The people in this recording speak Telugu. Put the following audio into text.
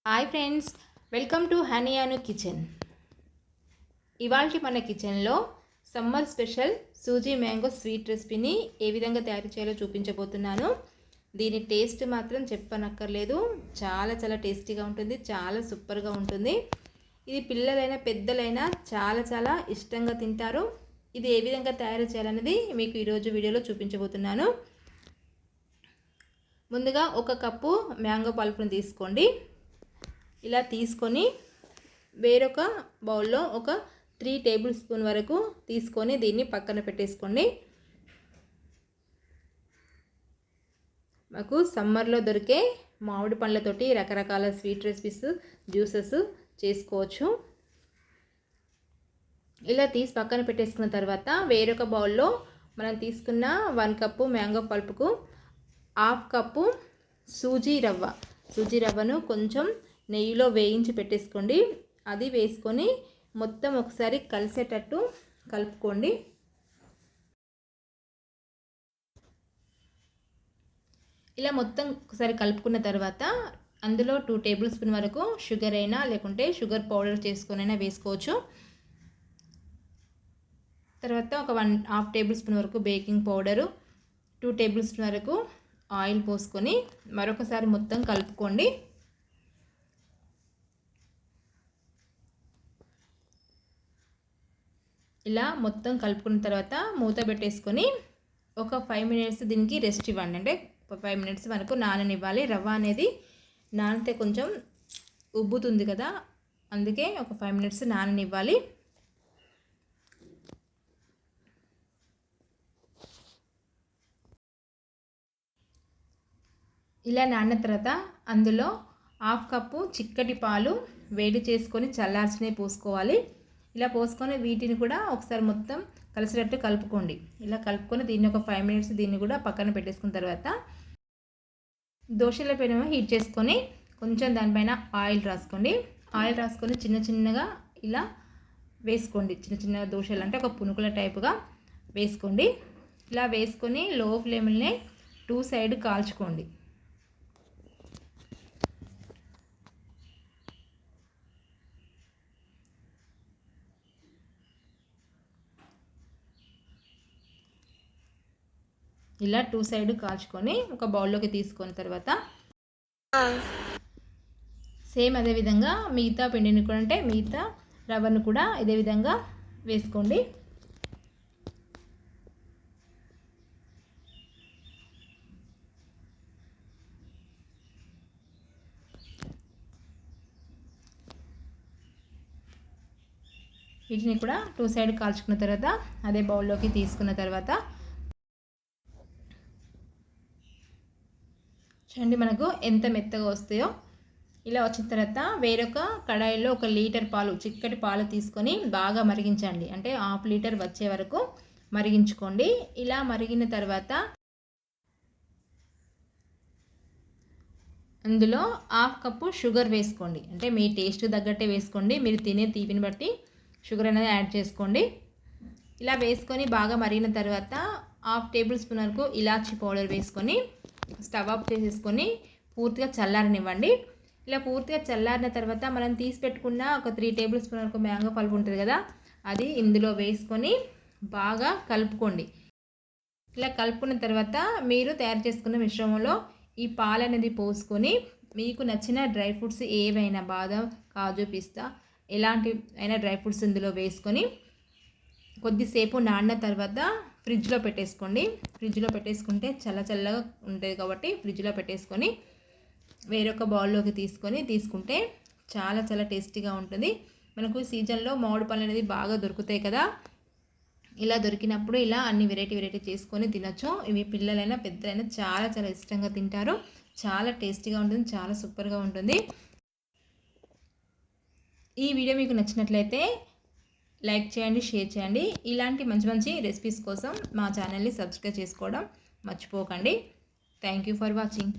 Hi friends, welcome to Honey Anu kitchen. ఇవాళ మన కిచెన్లో summer special suji mango sweet రెసిపీని ఏ విధంగా తయారు చేయాలో చూపించబోతున్నాను. దీని టేస్ట్ మాత్రం చెప్పనక్కర్లేదు, చాలా చాలా టేస్టీగా ఉంటుంది, చాలా సూపర్గా ఉంటుంది. ఇది పిల్లలైనా పెద్దలైనా చాలా చాలా ఇష్టంగా తింటారు. ఇది ఏ విధంగా తయారు చేయాలనేది మీకు ఈరోజు వీడియోలో చూపించబోతున్నాను. ముందుగా 1 కప్పు మ్యాంగో పల్పుని తీసుకోండి. ఇలా తీసుకొని వేరొక బౌల్లో ఒక 3 టేబుల్ స్పూన్ వరకు తీసుకొని దీన్ని పక్కన పెట్టేసుకోండి. మాకు సమ్మర్లో దొరికే మామిడి పండ్లతోటి రకరకాల స్వీట్ రెసిపీస్, జ్యూసెస్ చేసుకోవచ్చు. ఇలా తీసి పక్కన పెట్టేసుకున్న తర్వాత వేరొక బౌల్లో మనం తీసుకున్న 1 కప్పు మ్యాంగో పల్పుకు 1/2 కప్పు సూజీ రవ్వను కొంచెం నెయ్యిలో వేయించి పెట్టేసుకోండి. అది వేసుకొని మొత్తం ఒకసారి కలిసేటట్టు కలుపుకోండి. ఇలా మొత్తం ఒకసారి కలుపుకున్న తర్వాత అందులో 2 టేబుల్ స్పూన్ వరకు షుగర్ అయినా లేకుంటే షుగర్ పౌడర్ చేసుకొనైనా వేసుకోవచ్చు. తర్వాత ఒక 1/2 టేబుల్ స్పూన్ వరకు బేకింగ్ పౌడరు, 2 టేబుల్ స్పూన్ వరకు ఆయిల్ పోసుకొని మరొకసారి మొత్తం కలుపుకోండి. ఇలా మొత్తం కలుపుకున్న తర్వాత మూత పెట్టేసుకొని ఒక 5 మినిట్స్ దీనికి రెస్ట్ ఇవ్వండి. అంటే 5 మినిట్స్ వరకు నాననివ్వాలి. రవ్వ అనేది నానితే కొంచెం ఉబ్బుతుంది కదా, అందుకే ఒక 5 మినిట్స్ నాననివ్వాలి. ఇలా నానిన తర్వాత అందులో 1/2 కప్పు చిక్కటి పాలు వేడి చేసుకొని చల్లార్చినవి పోసుకోవాలి. ఇలా పోసుకొని వీటిని కూడా ఒకసారి మొత్తం కలిసేటట్టు కలుపుకోండి. ఇలా కలుపుకొని దీన్ని ఒక 5 మినిట్స్ దీన్ని కూడా పక్కన పెట్టేసుకున్న తర్వాత దోశల పెనం హీట్ చేసుకొని కొంచెం దానిపైన ఆయిల్ రాసుకోండి. ఆయిల్ రాసుకొని చిన్న చిన్నగా ఇలా వేసుకోండి. చిన్న చిన్న దోశలు అంటే ఒక పునుకుల టైపుగా వేసుకోండి. ఇలా వేసుకొని లో ఫ్లేమ్లోనే 2 సైడ్ కాల్చుకోండి. ఇలా 2 సైడ్ కాల్చుకొని ఒక బౌల్లోకి తీసుకున్న తర్వాత సేమ్ అదే విధంగా మిగతా పిండిని కూడా అంటే మిగతా రవ్వను కూడా ఇదే విధంగా వేసుకోండి. వీటిని కూడా 2 సైడ్ కాల్చుకున్న తర్వాత అదే బౌల్లోకి తీసుకున్న తర్వాత చూడండి మనకు ఎంత మెత్తగా వస్తాయో. ఇలా వచ్చిన తర్వాత వేరొక కడాయిలో 1 లీటర్ పాలు, చిక్కటి పాలు తీసుకొని బాగా మరిగించండి. అంటే 1/2 లీటర్ వచ్చే వరకు మరిగించుకోండి. ఇలా మరిగిన తర్వాత అందులో 1/2 కప్పు షుగర్ వేసుకోండి. అంటే మీ టేస్ట్ తగ్గట్టే వేసుకోండి, మీరు తినే తీపిని బట్టి షుగర్ అనేది యాడ్ చేసుకోండి. ఇలా వేసుకొని బాగా మరిగిన తర్వాత 1/2 టేబుల్ స్పూన్ వరకు ఇలాచీ పౌడర్ వేసుకొని స్టవ్ ఆఫ్ చేసేసుకొని పూర్తిగా చల్లారనివ్వండి. ఇలా పూర్తిగా చల్లారిన తర్వాత మనం తీసి పెట్టుకున్న ఒక 3 టేబుల్ స్పూన్ వరకు మ్యాంగో పల్ప్ ఉంటుంది కదా, అది ఇందులో వేసుకొని బాగా కలుపుకోండి. ఇలా కలుపుకున్న తర్వాత మీరు తయారు చేసుకున్న మిశ్రమంలో ఈ పాలు అనేది పోసుకొని మీకు నచ్చిన డ్రై ఫ్రూట్స్ ఏవైనా బాదం, కాజు, పిస్తా ఎలాంటి అయినా డ్రై ఫ్రూట్స్ ఇందులో వేసుకొని కొద్దిసేపు నానిన తర్వాత ఫ్రిడ్జ్లో పెట్టేసుకోండి. ఫ్రిడ్జ్లో పెట్టేసుకుంటే చల్లగా ఉంటుంది కాబట్టి ఫ్రిడ్జ్లో పెట్టేసుకొని వేరొక బౌల్లోకి తీసుకుంటే చాలా చాలా టేస్టీగా ఉంటుంది. మనకు సీజన్లో మామిడి పళ్ళు అనేది బాగా దొరుకుతాయి కదా, ఇలా దొరికినప్పుడు ఇలా అన్ని వెరైటీ చేసుకొని తినచ్చు. ఇవి పిల్లలైనా పెద్దలైనా చాలా చాలా ఇష్టంగా తింటారు. చాలా టేస్టీగా ఉంటుంది, చాలా సూపర్గా ఉంటుంది. ఈ వీడియో మీకు నచ్చినట్లయితే లైక్ చేయండి, షేర్ చేయండి. ఇలాంటి మంచి మంచి రెసిపీస్ కోసం మా ఛానల్ని సబ్స్క్రైబ్ చేసుకోవడం మర్చిపోకండి. Thank you for watching.